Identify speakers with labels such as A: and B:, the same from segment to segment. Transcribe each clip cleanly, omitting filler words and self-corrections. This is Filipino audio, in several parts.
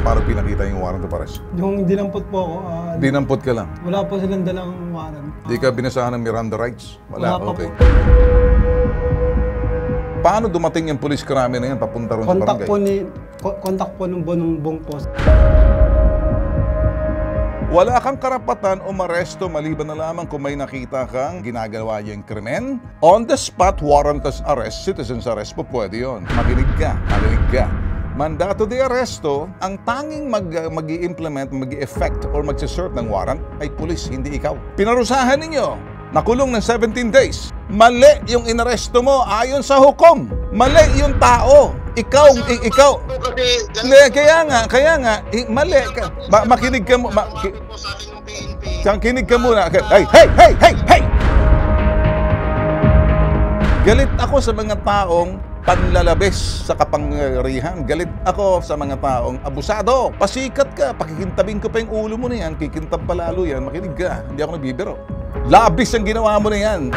A: Paano pinakita yung warrant of arrest?
B: Yung dinampot po ako.
A: Dinampot ka lang?
B: Wala po silang dalang warrant.
A: Di ka binasahan ng Miranda rights?
B: Wala pa
A: okay.
B: po.
A: Paano dumating yung police krami na yan papunta ron sa barangay?
B: Kontak po ng Bonong Post.
A: Wala kang karapatan o maresto maliban na lamang kung may nakita kang ginagawa yung krimen. On the spot, warrantless arrest, citizen's arrest po pwede yun. Makinig ka. Mandato de arresto, ang tanging mag-i-implement, mag-i-effect or mag-serve ng warrant ay pulis, hindi ikaw. Pinarusahan ninyo, nakulong ng 17 days. Mali yung inaresto mo ayon sa hukom. Mali yung tao. Ikaw. Hindi, kaya nga, mali. Makinig ka mo. Kinig ka muna. Hey! Galit ako sa mga taong panlalabis sa kapangyarihan. Galit ako sa mga taong abusado. Pasikat ka. Pakikintabin ko pa yung ulo mo na yan. Kikintab pa lalo yan. Makinig ka. Hindi ako nagbibiro. Labis ang ginawa mo na yan.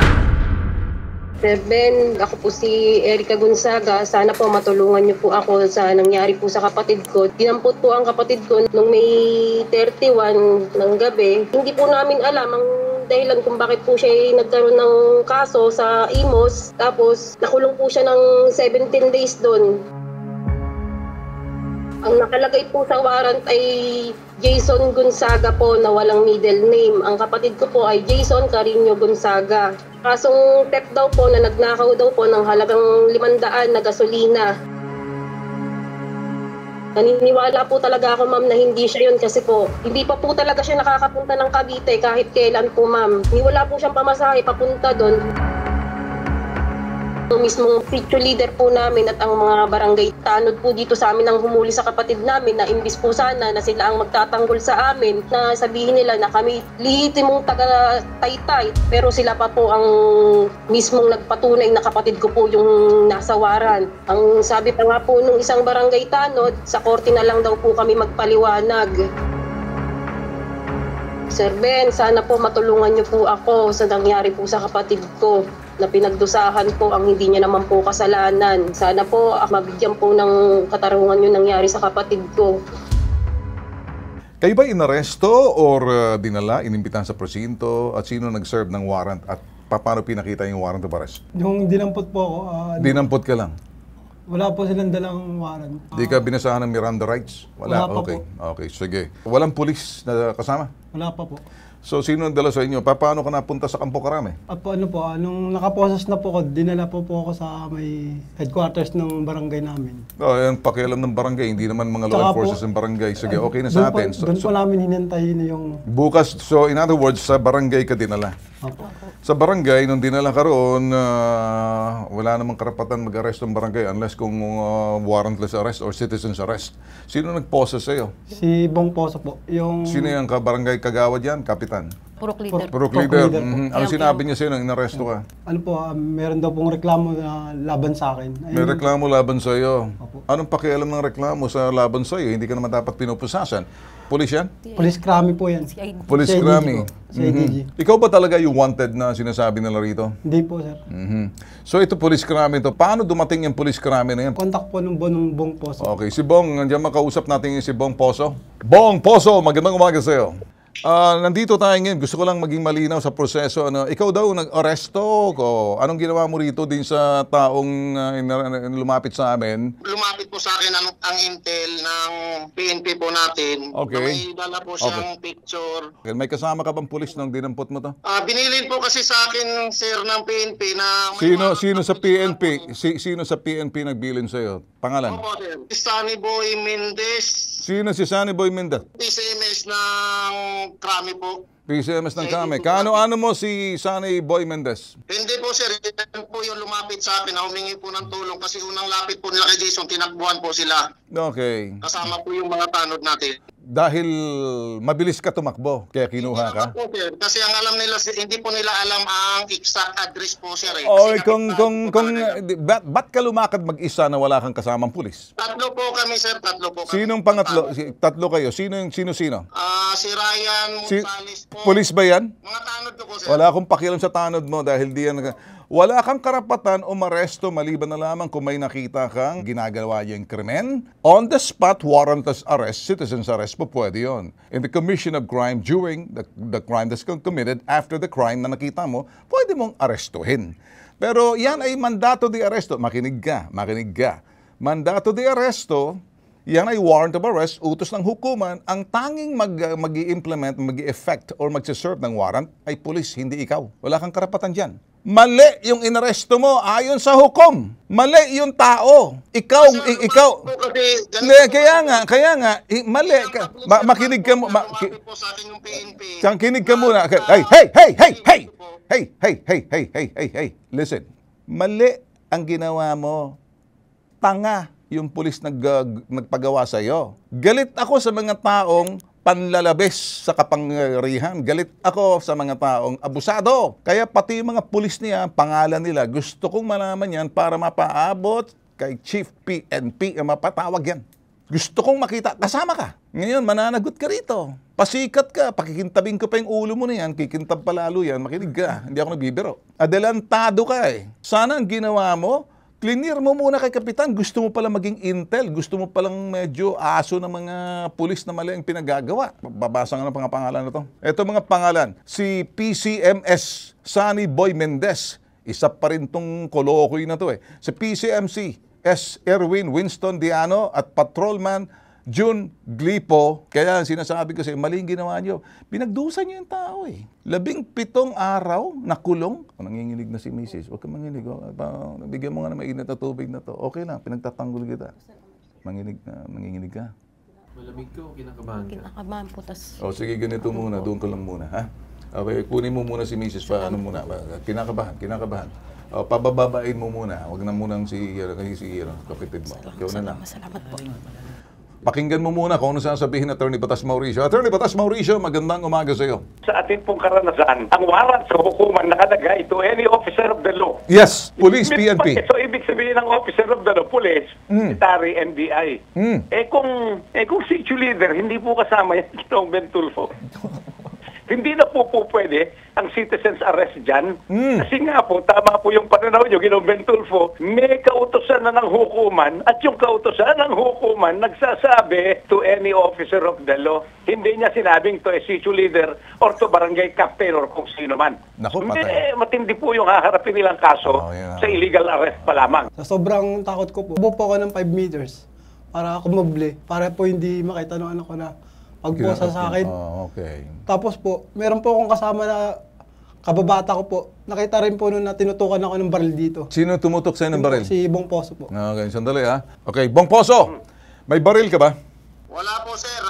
C: Sir Ben, ako po si Erica Gonzaga. Sana po matulungan niyo po ako sa nangyari po sa kapatid ko. Dinampot po ang kapatid ko nung May 31 ng gabi. Hindi po namin alam ang dahilan kung bakit po siya nagkaroon ng kaso sa IMOS. Tapos nakulong po siya ng 17 days doon. Ang nakalagay po sa warrant ay Jason Gonzaga po na walang middle name. Ang kapatid ko po ay Jason Carino Gonzaga. Kasong theft daw po na nagnakaw daw po ng halagang 500 na gasolina. Naniniwala po talaga ako, ma'am, na hindi siya yun kasi po hindi pa po talaga siya nakakapunta ng Cavite kahit kailan po, ma'am. Wala po siyang pamasahe papunta doon. Ang mismong picture leader po namin at ang mga barangay tanod po dito sa amin ang humuli sa kapatid namin na imbis po sana na sila ang magtatanggol sa amin na sabihin nila na kami lehitimong taga-Taytay pero sila pa po ang mismong nagpatunay na kapatid ko po yung nasa waran. Ang sabi pa nga po nung isang barangay tanod, sa korte na lang daw po kami magpaliwanag. Sir Ben, sana po matulungan niyo po ako sa nangyari po sa kapatid ko na pinagdusahan po ang hindi niya naman po kasalanan. Sana po mabigyan po ng katarungan yung nangyari sa kapatid ko.
A: Kayo ba inaresto or dinala, inimbitahan sa presinto at sino nag-serve ng warrant at paano pinakita yung warrant of arrest?
B: Yung dinampot po ako.
A: Dinampot ka lang?
B: Wala po silang dalang warrant.
A: Di ka binasahan ng Miranda rights?
B: Wala pa
A: okay.
B: po.
A: Okay, sige. Walang pulis na kasama?
B: Wala pa po.
A: So, sino ang dala sa inyo? Paano ka napunta sa Campo Crame?
B: Nung nakaposas na po ko, dinala po ako sa may headquarters ng barangay namin.
A: Yung pakialam ng barangay, hindi naman mga law enforcers ng barangay. Sige, okay na sa atin.
B: Doon po namin hinantayin yung...
A: Bukas, so in other words, sa barangay ka dinala?
B: Opo.
A: Sa barangay, nung dinala ka roon, wala namang karapatan mag-arrest ng barangay unless kung warrantless arrest or citizen's arrest. Sino nag-pose sa'yo?
B: Si Bong Poso po.
A: Sino yung barangay kagawad yan? Kapitan?
D: Purok leader.
A: Purok leader. Ano sinabi niya sa'yo nang inaresto ka?
B: Meron daw pong reklamo na laban sa akin.
A: May reklamo laban sa'yo.
B: Opo.
A: Anong pakialam ng reklamo sa laban sa'yo? Hindi ka naman dapat pinupusasan. Pulis yan?
B: Police crime po yan.
A: Police crime. Ikaw ba talaga yung wanted na sinasabi nila rito?
B: Hindi po, sir.
A: So ito police crime ito. Paano dumating yung police crime na yan?
B: Kontak po ng Bong Poso.
A: Okay, si Bong, nandiyan makausap natin yung si Bong Poso. Bong Poso, magandang umaga sa'yo. Nandito tayo ngayon. Gusto ko lang maging malinaw sa proseso. Ikaw daw nag-aresto ko. Anong ginawa mo rito din sa taong lumapit sa amin?
E: Lumapit po sa akin ang intel ng PNP po natin.
A: Okay.
E: Na may dala po siyang picture.
A: May kasama ka bang pulis nung dinampot mo to?
E: Binilin po kasi sa akin, sir, ng PNP na...
A: Sino sa PNP? Sino sa PNP nagbilin sa'yo? Pangalan?
E: Opo, sir. Sunny Boy Mendez.
A: Sino si Sunny Boy Mendez?
E: PCMS ng Krami po.
A: PCMS ng Krami. Kaano mo si Sunny Boy Mendez?
E: Hindi po, sir. Yan po yung lumapit sa akin na humingi po ng tulong kasi unang lapit po nila kay Jason, tinakbuhan po sila.
A: Okay.
E: Kasama po yung mga tanod natin.
A: Dahil mabilis ka tumakbo, kaya kinuha ka?
E: Po, sir. Kasi ang alam nila, hindi po nila alam ang exact address po, sir.
A: Okay, ba't ka lumakad mag-isa na wala kang kasamang pulis?
E: Tatlo po kami, sir. Tatlo po kami.
A: Sinong pangatlo? Tatlo kayo. Sino?
E: Si Ryan
A: Si
E: Gonzales po.
A: pulis ba yan?
E: Mga tanod ko po, sir.
A: Wala akong pakialam sa tanod mo dahil di yan. Wala kang karapatan umaresto maliban na lamang kung may nakita kang ginagawa yung krimen. On the spot, warrantless arrest, citizen's arrest po pwede yun. In the commission of crime, during the crime that's committed, after the crime na nakita mo, pwede mong arestuhin. Pero yan ay mandato de arresto. Makinig ka. Mandato de arresto, yan ay warrant of arrest, utos ng hukuman. Ang tanging mag-i-implement, mag-i-effect, or mag-serve ng warrant ay pulis, hindi ikaw. Wala kang karapatan dyan. Mali yung inaresto mo ayon sa hukom. Mali yung tao. Ikaw. Hindi, kaya nga, mali. Makinig ka mo. Kinig ka muna. Hey. Listen. Mali ang ginawa mo. Tanga yung pulis nagpagawa sa iyo. Galit ako sa mga taong panlalabis sa kapangyarihan. Galit ako sa mga taong abusado. Kaya pati yung mga pulis niya, pangalan nila, gusto kong malaman yan para mapaabot kay Chief PNP, mapatawag yan. Gusto kong makita, kasama ka. Ngayon, mananagot ka rito. Pasikat ka, pakikintabing ko pa yung ulo mo na yan, kikintab palalo yan, makinig ka. Hindi ako nagbibiro. Adelantado ka eh. Sana ang ginawa mo, clear mo muna kay Kapitan. Gusto mo palang maging intel. Gusto mo palang medyo aso ng mga pulis na mali ang pinagagawa. Babasa nga ng mga pangalan na to. Ito mga pangalan. Si PCMS, Sunny Boy Mendez. Isa pa rin tong kolokoy na to eh. Si PCMC, S. Erwin Winston Diano at Patrolman June Glipo. Kaya sinasabi ko sa'yo, maling ginawa nyo. Pinagdusan nyo yung tao eh. 17 araw na kulong. Nanginginig na si Mrs. Huwag ka manginig. Bigyan mo nga na mainit na tubig na to. Okay lang, pinagtatanggol kita. Manginginig ka.
D: Malamig ka o kinakabahan ka?
C: Kinakabahan po, tas...
A: O sige, ganito muna. Doon ka lang muna, ha? Okay, kunin mo muna si Mrs. Paano muna? Kinakabahan. O, pabababain mo muna. Huwag na munang si kapitid mo. Ikaw na lang.
C: Salamat po.
A: Pakinggan mo muna kung ano sasabihin ni Attorney Batas Mauricio. Attorney Batas Mauricio, magandang umaga sa iyo.
F: Sa atin pong karanasan, ang warrant sa hukuman nakalagay to any officer of the law.
A: Yes, police, PNP.
F: So, ibig sabihin ng officer of the law, police, military, NBI. Kung situ leader, hindi po kasama yan Ginoong Bentulfo. Hindi na po pwede ang citizen's arrest dyan. Kasi nga po, tama po yung pananaw nyo, Ginoong Bentulfo, may kautosan na ng hukuman at yung kautosan ng hukuman nagsasabi to any officer of the law. Hindi niya sinabing to a situ leader or to barangay captain or kung sino man.
A: Naku, patay.
F: Matindi po yung haharapin nilang kaso sa illegal arrest pa lamang.
B: Sa sobrang takot ko po, bubo po ako ng 5 meters para kumable, para po hindi makita ng anak ko na pagposa sa akin.
A: Okay.
B: Tapos po, meron po akong kasama na kababata ko po. Nakita rin po noon na tinutukan ako ng baril dito.
A: Sino tumutok sa'yo ng baril?
B: Si Bong Poso po.
A: Okay, sandali ha. Okay, Bong Poso, may baril ka ba?
E: Wala po, sir.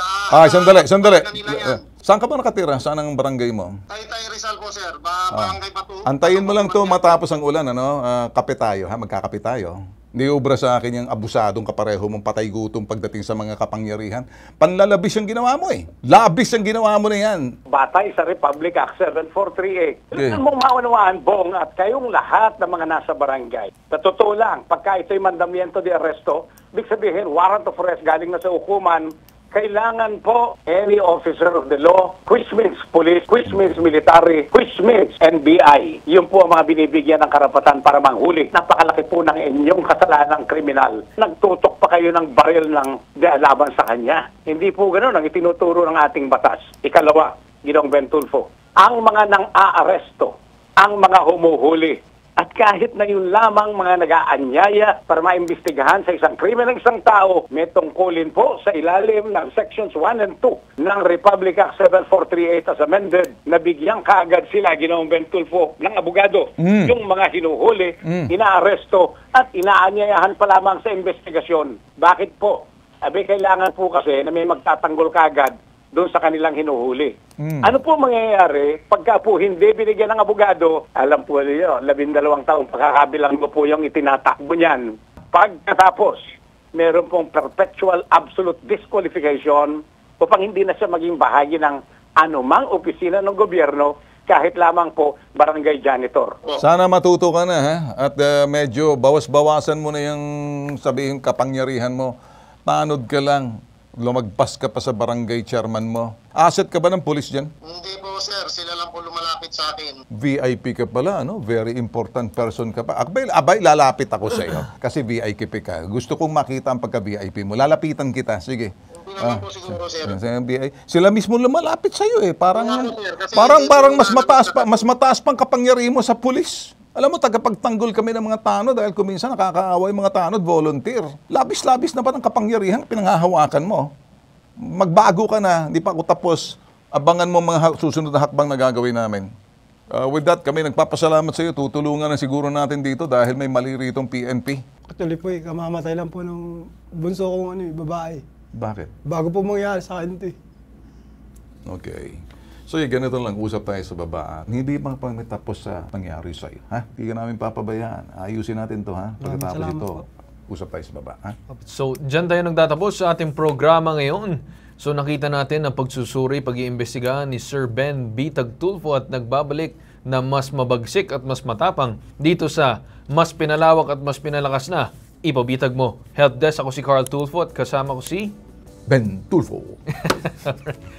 A: Sandali.
E: Kanila yan.
A: Saan ka ba nakatira? Saan ang barangay mo?
E: Taytay Rizal po, sir. Barangay Batu.
A: Antayin mo lang to matapos ang ulan, ano? Kape tayo, ha? Magkakape tayo. Hindi ubra sa akin yung abusadong kapareho mong patay gutom pagdating sa mga kapangyarihan. Panlalabis yung ginawa mo eh. Labis yung ginawa mo na yan.
F: Batay sa Republic Act 7438.
A: Okay.
F: Alam mong maunawaan, Bong, at kayong lahat ng mga nasa barangay. Sa totoo lang, pagka ito'y mandamiento de arresto, ibig sabihin, warrant of arrest galing na sa hukuman, kailangan po any officer of the law, which means police, which means military, which means NBI. Yun po ang mga binibigyan ng karapatan para manghuli. Napakalaki po ng inyong kasalanang kriminal. Nagtutok pa kayo ng baril ng laban sa kanya. Hindi po ganoon ang itinuturo ng ating batas. Ikalawa, Ginoong Bentulfo, ang mga nang-aaresto, ang mga humuhuli, at kahit na yun lamang mga nag-aanyaya para maimbestigahan sa isang krimen ng isang tao, may tungkulin po sa ilalim ng Sections 1 and 2 ng Republic Act 7438 as amended na bigyang kaagad sila, Ginoong Bentulfo, ng abogado. Yung mga hinuhuli, inaaresto at inaanyayahan pa lamang sa investigasyon. Bakit po? Abi, kailangan po kasi na may magtatanggol kaagad doon sa kanilang hinuhuli. Ano po mangyayari pagka po hindi binigyan ng abogado? Alam po niyo, 12 taong pagkakabilang mo po yung itinatakbo niyan. Pagkatapos, meron pong perpetual absolute disqualification upang hindi na siya maging bahagi ng anumang opisina ng gobyerno, kahit lamang po barangay janitor.
A: Sana matuto ka na ha? At medyo bawas-bawasan mo na yung sabihin kapangyarihan mo. Tanod ka lang. Lumagpas ka pa sa barangay chairman mo. Asset ka ba ng pulis dyan?
E: Hindi po sir, sila lang po lumalapit sa akin.
A: VIP ka pala, no? Very important person ka pa. Abay, lalapit ako sa iyo. Kasi VIP ka. Gusto kong makita ang pagka-VIP mo. Lalapitan kita. Sige.
E: Hindi naman po siguro sir.
A: Sila mismo lumalapit sa iyo eh. Parang
E: Wala po, sir. Kasi
A: parang
E: hindi po
A: mas mataas pang kapangyarihan mo sa pulis. Alam mo, tagapagtanggol kami ng mga tanod dahil kuminsan nakakaaway mga tanod, volunteer. Labis-labis na ba ng kapangyarihan pinanghahawakan mo? Magbago ka na, hindi pa ako tapos. Abangan mo mga susunod na hakbang na gagawin namin. With that, kami nagpapasalamat sa iyo. Tutulungan na siguro natin dito dahil may mali ritong PNP.
B: Actually po kamamatay lang po ng bunso kong babae.
A: Bakit?
B: Bago po mangyari sa akin ito eh.
A: Okay. So, ganito lang, usap tayo sa baba. Hindi bang tapos sa nangyari sa'yo? Ha? Hindi ka namin papabayaan. Ayusin natin to, ha? Pagkatapos
B: Salamat
A: ito,
B: po.
A: usap tayo sa baba, ha?
D: So, dyan tayo nagtatapos sa ating programa ngayon. So, nakita natin ang pagsusuri, pag-iimbestigahan ni Sir Ben Bitag Tulfo at nagbabalik na mas mabagsik at mas matapang dito sa mas pinalawak at mas pinalakas na Ipabitag Mo. Help Desk, ako si Carl Tulfo at kasama ko si
A: Ben Tulfo.